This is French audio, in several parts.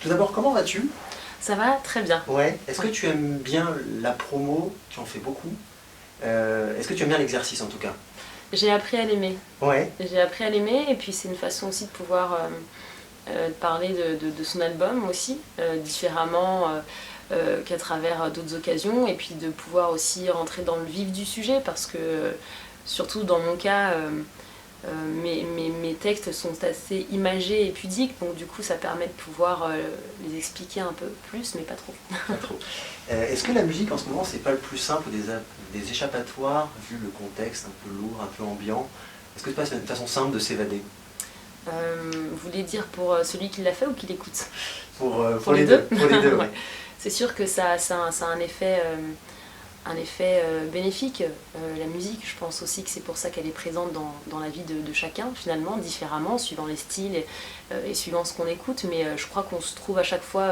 Tout d'abord, comment vas-tu? Ça va très bien. Ouais. Est-ce que Ouais. tu aimes bien la promo? Tu en fais beaucoup. Est-ce que tu aimes bien l'exercice en tout cas? J'ai appris à l'aimer. Ouais. J'ai appris à l'aimer et puis c'est une façon aussi de pouvoir parler de son album aussi, différemment qu'à travers d'autres occasions et puis de pouvoir aussi rentrer dans le vif du sujet parce que surtout dans mon cas, mes textes sont assez imagés et pudiques donc du coup ça permet de pouvoir les expliquer un peu plus mais pas trop. Pas trop. Est-ce que la musique en ce moment c'est pas le plus simple des échappatoires vu le contexte un peu lourd, un peu ambiant? Est-ce que c'est pas une façon simple de s'évader? Vous voulez dire pour celui qui l'a fait ou qui l'écoute? Pour les deux. Pour les deux, Ouais. ouais. C'est sûr que ça a un effet bénéfique. La musique, je pense aussi que c'est pour ça qu'elle est présente dans la vie de chacun, finalement, différemment, suivant les styles et suivant ce qu'on écoute. Mais je crois qu'on se trouve à chaque fois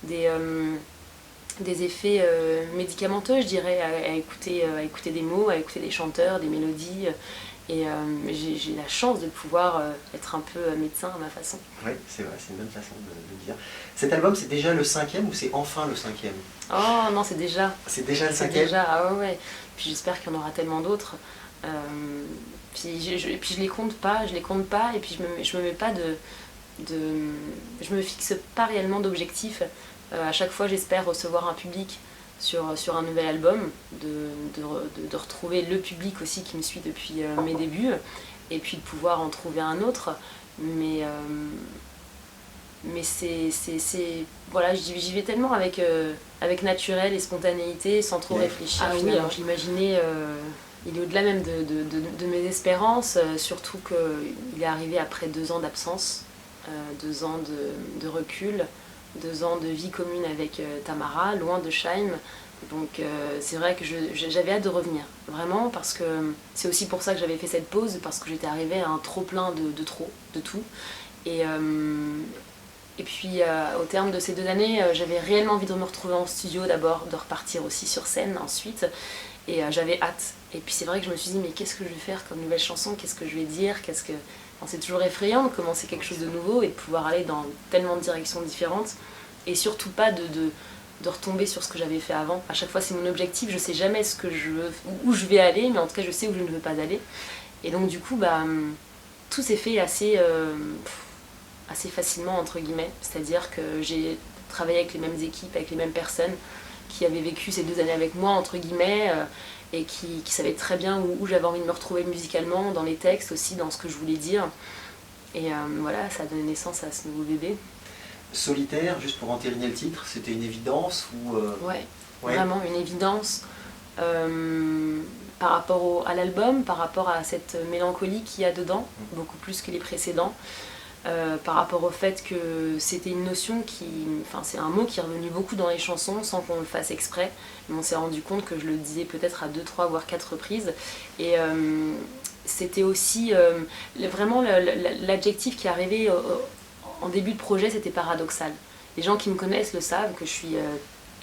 des, euh, des effets médicamenteux, je dirais, à écouter des mots, à écouter des chanteurs, des mélodies. Et j'ai la chance de pouvoir être un peu médecin à ma façon. Oui, c'est vrai, c'est une bonne façon de le dire. Cet album, c'est déjà le cinquième ou c'est enfin le cinquième? Oh non, c'est déjà. C'est déjà le C'est cinquième? déjà, ah ouais, ouais. Puis j'espère qu'il y en aura tellement d'autres. Euh, puis je les compte pas, et puis je me mets pas je me fixe pas réellement d'objectif. À chaque fois, j'espère recevoir un public sur un nouvel album, de retrouver le public aussi qui me suit depuis mes débuts, et puis de pouvoir en trouver un autre. Mais, voilà, j'y vais tellement avec naturel et spontanéité, sans trop réfléchir. Ah oui, alors je l'imaginais, il est au-delà même de mes espérances, surtout qu'il est arrivé après 2 ans d'absence, 2 ans de recul, 2 ans de vie commune avec Tamara, loin de Scheim. Donc c'est vrai que j'avais hâte de revenir, vraiment, parce que c'est aussi pour ça que j'avais fait cette pause, parce que j'étais arrivée à un trop-plein de tout. Et, et puis au terme de ces 2 années, j'avais réellement envie de me retrouver en studio d'abord, de repartir aussi sur scène ensuite. Et j'avais hâte. Et puis c'est vrai que je me suis dit, mais qu'est-ce que je vais faire comme nouvelle chanson? Qu'est-ce que je vais dire? Enfin, c'est toujours effrayant de commencer quelque chose de nouveau et de pouvoir aller dans tellement de directions différentes. Et surtout pas de retomber sur ce que j'avais fait avant. À chaque fois, c'est mon objectif. Je sais jamais ce que je veux, où je vais aller, mais en tout cas, je sais où je ne veux pas aller. Et donc, du coup, tout s'est fait assez facilement, entre guillemets. C'est-à-dire que j'ai travaillé avec les mêmes équipes, avec les mêmes personnes qui avaient vécu ces 2 années avec moi, entre guillemets, et qui savaient très bien où j'avais envie de me retrouver musicalement, dans les textes aussi, dans ce que je voulais dire. Et voilà, ça a donné naissance à ce nouveau bébé. Solitaire, juste pour entériner le titre, c'était une évidence ou Ouais, ouais. vraiment une évidence par rapport à l'album, par rapport à cette mélancolie qu'il y a dedans, beaucoup plus que les précédents. Par rapport au fait que c'était une notion enfin c'est un mot qui est revenu beaucoup dans les chansons sans qu'on le fasse exprès, mais on s'est rendu compte que je le disais peut-être à 2, 3 voire 4 reprises. Et c'était aussi vraiment l'adjectif qui est arrivé en début de projet, c'était paradoxal. Les gens qui me connaissent le savent que je suis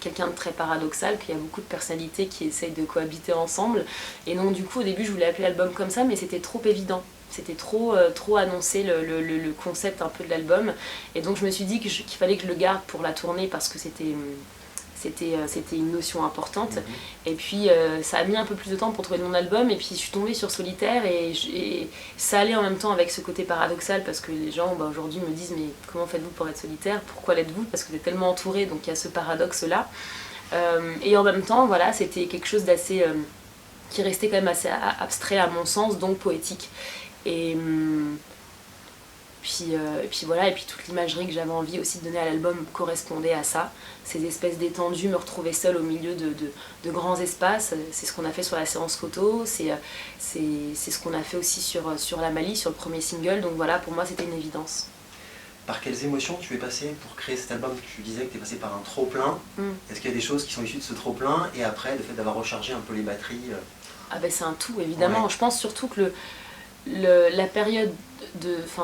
quelqu'un de très paradoxal, qu'il y a beaucoup de personnalités qui essayent de cohabiter ensemble. Et donc du coup au début je voulais appeler l'album comme ça, mais c'était trop évident. C'était trop annoncer le concept un peu de l'album. Et donc je me suis dit qu'il fallait que je le garde pour la tournée parce que c'était une notion importante. Et puis ça a mis un peu plus de temps pour trouver mon album. Et puis je suis tombée sur Solitaire et ça allait en même temps avec ce côté paradoxal parce que les gens aujourd'hui me disent mais comment faites-vous pour être solitaire? Pourquoi l'êtes-vous? Parce que vous êtes tellement entouré, donc il y a ce paradoxe-là. Et en même temps, voilà, c'était quelque chose d'assez... qui restait quand même assez abstrait à mon sens, donc poétique. Et puis voilà, et puis toute l'imagerie que j'avais envie aussi de donner à l'album correspondait à ça. Ces espèces d'étendues, me retrouver seule au milieu de grands espaces, c'est ce qu'on a fait sur la séance photo, c'est ce qu'on a fait aussi sur La Mali, sur le premier single, donc voilà, pour moi c'était une évidence. Par quelles émotions tu es passé pour créer cet album? Tu disais que tu es passé par un trop-plein. Est-ce qu'il y a des choses qui sont issues de ce trop-plein et après le fait d'avoir rechargé un peu les batteries? Ah ben c'est un tout, évidemment. Ouais. Je pense surtout que la période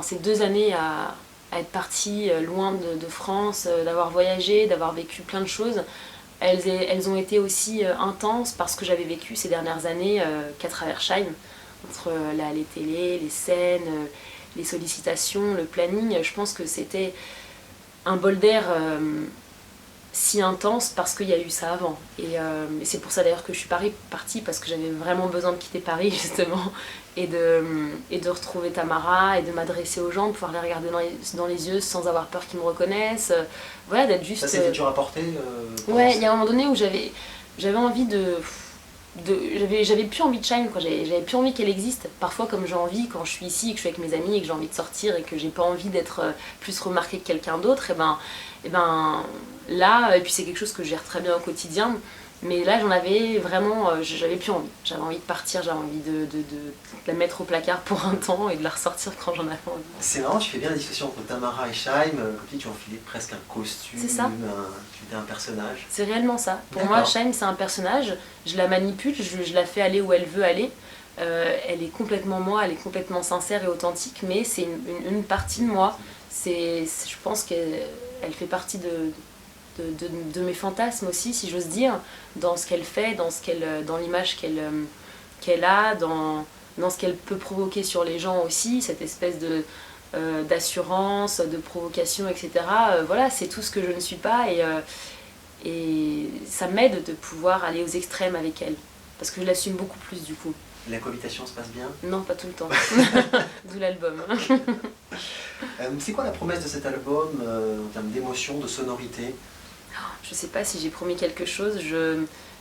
ces 2 années à être partie loin de France, d'avoir voyagé, d'avoir vécu plein de choses, elles ont été aussi intenses parce que j'avais vécu ces dernières années qu'à travers Scheim, entre les télés, les scènes, les sollicitations, le planning. Je pense que c'était un bol d'air si intense parce qu'il y a eu ça avant. Et c'est pour ça d'ailleurs que je suis partie, parce que j'avais vraiment besoin de quitter Paris justement, et de retrouver Tamara, et de m'adresser aux gens, de pouvoir les regarder dans les yeux sans avoir peur qu'ils me reconnaissent. Voilà, d'être juste... Ça, c'était dur à porter ouais, il y a un moment donné où j'avais envie j'avais plus envie de Shine, quoi. J'avais plus envie qu'elle existe. Parfois, comme j'ai envie, quand je suis ici et que je suis avec mes amis et que j'ai envie de sortir et que j'ai pas envie d'être plus remarquée que quelqu'un d'autre, et ben là, et puis c'est quelque chose que je gère très bien au quotidien, mais là j'en avais vraiment, j'avais plus envie. J'avais envie de partir, j'avais envie de la mettre au placard pour un temps et de la ressortir quand j'en avais envie. C'est marrant, tu fais bien la discussion entre Tamara et Shaim, comme tu enfilais presque un costume, c'est ça. tu étais un personnage. C'est réellement ça. Pour moi, Shaim c'est un personnage, je la manipule, je la fais aller où elle veut aller. Elle est complètement moi, elle est complètement sincère et authentique, mais c'est une partie de moi. Je pense qu'elle fait partie de mes fantasmes aussi, si j'ose dire, dans ce qu'elle fait, dans l'image qu'elle a, dans ce qu'elle peut provoquer sur les gens aussi, cette espèce d'assurance, de provocation, etc. Voilà, c'est tout ce que je ne suis pas, et ça m'aide de pouvoir aller aux extrêmes avec elle, parce que je l'assume beaucoup plus du coup. La cohabitation se passe bien? Non, pas tout le temps. D'où l'album. C'est quoi la promesse de cet album en termes d'émotion, de sonorité? Je sais pas si j'ai promis quelque chose.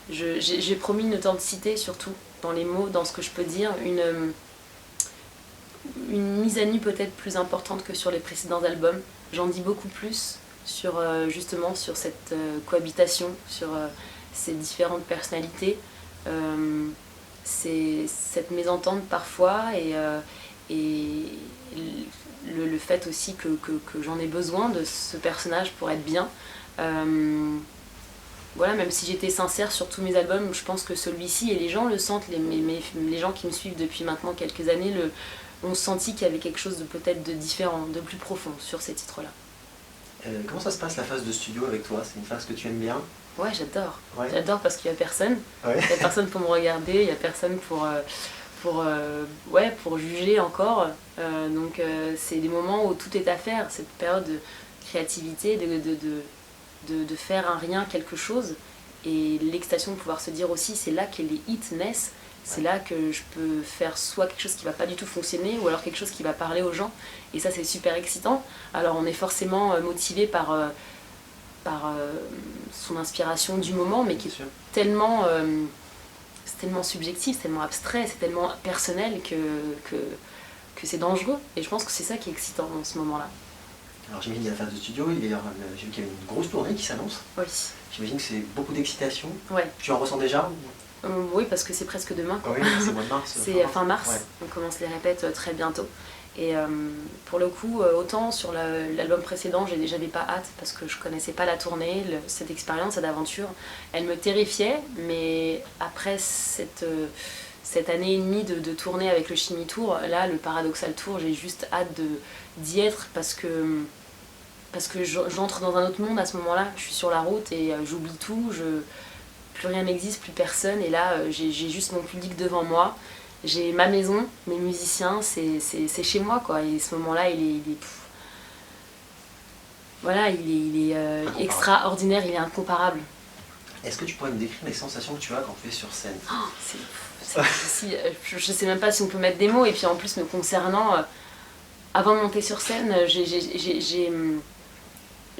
J'ai promis une authenticité, surtout dans les mots, dans ce que je peux dire, une mise à nu peut-être plus importante que sur les précédents albums. J'en dis beaucoup plus sur justement sur cette cohabitation, sur ces différentes personnalités. C'est cette mésentente parfois, et le fait aussi que j'en ai besoin de ce personnage pour être bien. Voilà, même si j'étais sincère sur tous mes albums, je pense que celui-ci, et les gens le sentent, les gens qui me suivent depuis maintenant quelques années ont senti qu'il y avait quelque chose de peut-être de différent, de plus profond sur ces titres-là. Comment ça se passe la phase de studio avec toi? C'est une phase que tu aimes bien? Ouais, j'adore. Ouais. J'adore parce qu'il n'y a personne. Ouais. Il n'y a personne pour me regarder, il n'y a personne pour juger encore. Donc c'est des moments où tout est à faire, cette période de créativité, de faire un rien quelque chose. Et l'excitation de pouvoir se dire aussi, c'est là que les hits naissent. C'est là que je peux faire soit quelque chose qui va pas du tout fonctionner, ou alors quelque chose qui va parler aux gens. Et ça, c'est super excitant. Alors on est forcément motivé par son inspiration du moment, mais qui est tellement, c'est tellement subjectif, c'est tellement abstrait, c'est tellement personnel que c'est dangereux. Et je pense que c'est ça qui est excitant dans ce moment-là. Alors j'imagine qu'il y a la phase de studio, j'ai vu qu'il y avait une grosse tournée qui s'annonce. Oui. J'imagine que c'est beaucoup d'excitation. Ouais. Tu en ressens déjà? Oui, parce que c'est presque demain. Oui, c'est mois de mars. C'est fin mars, ouais. On commence les répètes très bientôt. Et pour le coup, autant sur l'album précédent, j'avais pas hâte parce que je connaissais pas la tournée, cette expérience, cette aventure. Elle me terrifiait, mais après cette année et demie de tournée avec le Chimie Tour, là, le Paradoxal Tour, j'ai juste hâte d'y être parce que j'entre dans un autre monde à ce moment-là. Je suis sur la route et j'oublie tout, plus rien n'existe, plus personne. Et là, j'ai juste mon public devant moi. J'ai ma maison, mes musiciens, c'est chez moi, quoi. Et ce moment-là, il est extraordinaire, il est incomparable. Est-ce que tu pourrais me décrire les sensations que tu as quand tu es sur scène? Je sais même pas si on peut mettre des mots. Et puis en plus, me concernant, avant de monter sur scène,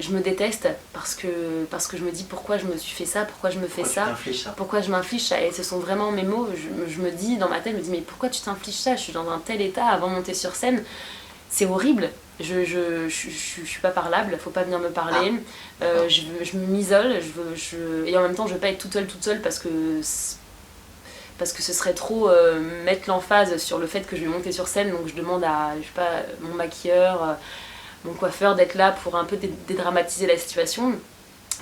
je me déteste parce que je me dis pourquoi je me suis fait ça, pourquoi je me fais ça, pourquoi je m'inflige ça. Et ce sont vraiment mes mots. Je me dis dans ma tête, je me dis mais pourquoi tu t'infliges ça? Je suis dans un tel état avant de monter sur scène. C'est horrible. Je suis pas parlable, faut pas venir me parler. Je m'isole. Et en même temps, je veux pas être toute seule parce que ce serait trop mettre l'emphase sur le fait que je vais monter sur scène. Donc je demande à mon maquilleur, mon coiffeur d'être là pour un peu dédramatiser la situation,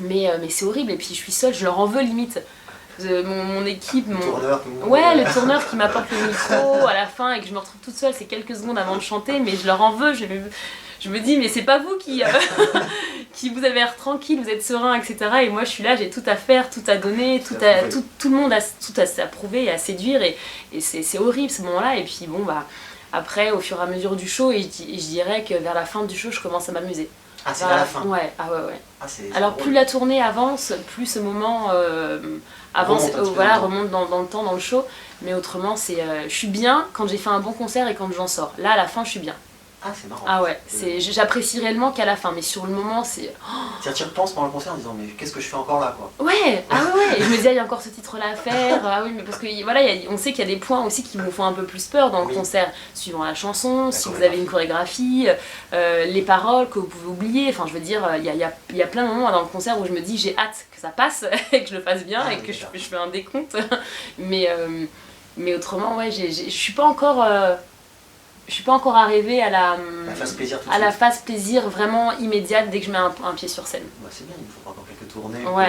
mais c'est horrible. Et puis je suis seule, je leur en veux limite. Mon équipe, le tourneur qui m'apporte le micro à la fin et que je me retrouve toute seule, c'est quelques secondes avant de chanter, mais je leur en veux. Je me dis mais c'est pas vous qui vous avez l'air tranquille, vous êtes serein, etc. Et moi je suis là, j'ai tout à faire, tout à donner, tout le monde a tout à prouver et à séduire, et c'est horrible ce moment-là. Et puis bon bah après, au fur et à mesure du show, et je dirais que vers la fin du show, je commence à m'amuser. Ah, c'est à la fin. Ouais, ah ouais. Ah, Alors plus la tournée avance, plus ce moment avance, remonte dans le temps, dans le show. Mais autrement, je suis bien quand j'ai fait un bon concert et quand j'en sors. Là, à la fin, je suis bien. Ah, c'est marrant. Ah ouais, j'apprécie réellement qu'à la fin, mais sur le moment, c'est... Tiens, tu y repenses pendant le concert en disant, mais qu'est-ce que je fais encore là, quoi. Ouais, ah ouais, et je me disais, il y a encore ce titre-là à faire, ah oui, mais parce que voilà, on sait qu'il y a des points aussi qui vous font un peu plus peur dans le concert, suivant la chanson, si vous avez une chorégraphie, les paroles que vous pouvez oublier, enfin je veux dire, il y a plein de moments dans le concert où je me dis, j'ai hâte que ça passe, et que je le fasse bien, et que je fais un décompte, mais autrement, ouais, je suis pas encore... je suis pas encore arrivée à la phase plaisir vraiment immédiate dès que je mets un pied sur scène. Bah, c'est bien, il me faut encore quelques tournées pour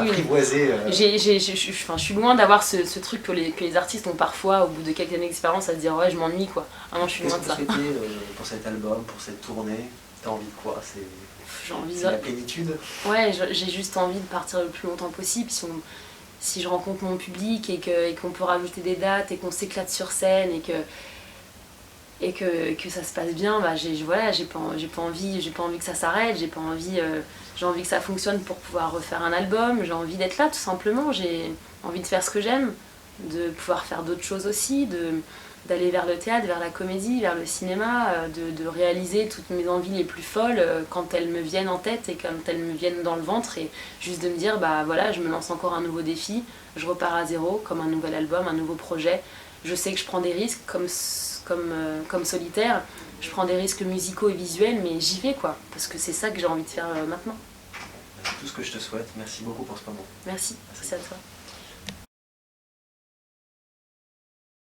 apprivoiser. Je suis loin d'avoir ce truc que les artistes ont parfois au bout de quelques années d'expérience à se dire ouais je m'ennuie quoi. Ah non, je suis loin de ça. Qu'est-ce que tu souhaitais pour cet album, pour cette tournée? T'as envie de quoi? C'est la plénitude? Ouais, j'ai juste envie de partir le plus longtemps possible. Si je rencontre mon public et qu'on peut rajouter des dates et qu'on s'éclate sur scène et que ça se passe bien, bah j'ai pas envie que ça s'arrête, j'ai envie que ça fonctionne pour pouvoir refaire un album, j'ai envie d'être là tout simplement, j'ai envie de faire ce que j'aime, de pouvoir faire d'autres choses aussi, d'aller vers le théâtre, vers la comédie, vers le cinéma, de réaliser toutes mes envies les plus folles quand elles me viennent en tête et quand elles me viennent dans le ventre, et juste de me dire bah voilà, je me lance encore un nouveau défi, je repars à zéro comme un nouvel album, un nouveau projet. Je sais que je prends des risques comme solitaire, je prends des risques musicaux et visuels, mais j'y vais quoi, parce que c'est ça que j'ai envie de faire maintenant. C'est tout ce que je te souhaite, merci beaucoup pour ce moment. Merci à toi.